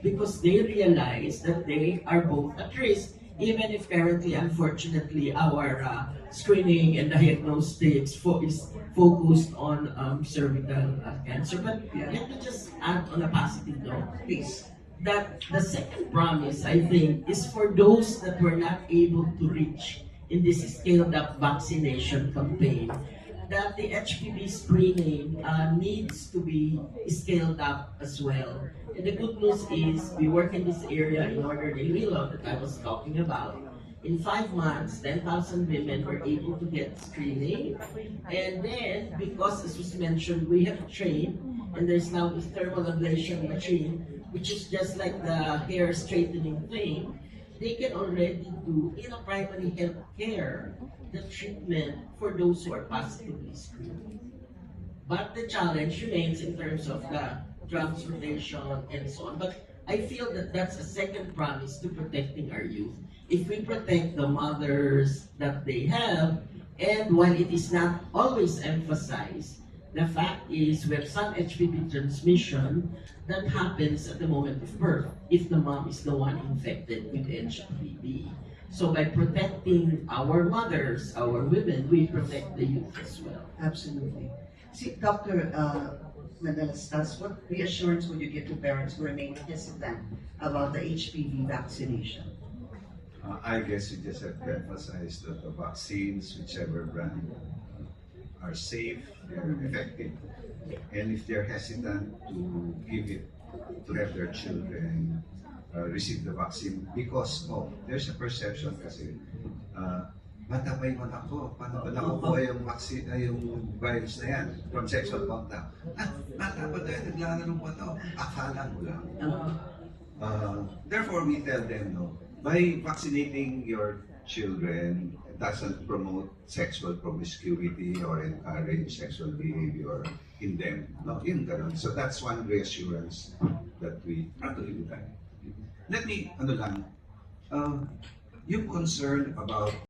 because they realize that they are both at risk, even if currently, unfortunately, our screening and diagnostics is focused on cervical cancer. But let me just add on a positive note, please, that the second promise, I think, is for those that were not able to reach in this scaled up vaccination campaign, that the HPV screening needs to be scaled up as well. And the good news is we work in this area in order to reload that I was talking about. In 5 months, 10,000 women were able to get screening. And then, because as was mentioned, we have trained, and there's now this thermal ablation machine, which is just like the hair straightening thing, they can already do in a primary health care the treatment for those who are positively screened. But the challenge remains in terms of the transportation and so on. But I feel that that's a second promise to protecting our youth. If we protect the mothers that they have, and while it is not always emphasized, the fact is we have some HPV transmission that happens at the moment of birth if the mom is the one infected with HPV. So by protecting our mothers, our women, we protect the youth as well. Absolutely. See, Dr. Manalastas, what reassurance would you give to parents who remain hesitant about the HPV vaccination? I guess you just have to emphasize that the vaccines, whichever brand, are safe, they're effective. And if they're hesitant to give it, to have their children receive the vaccine because there's a perception kasi bata pa yung anak ko, paano ba nakukuha yung vaccine, yung virus na yan from sexual contact? Bata pa tayo, naglalaro pa to. Akala mo lang. Therefore, we tell them, by vaccinating your children, it doesn't promote sexual promiscuity or encourage sexual behavior in them. No, yun ganun. So that's one reassurance that we are to give. Let me, yung concern about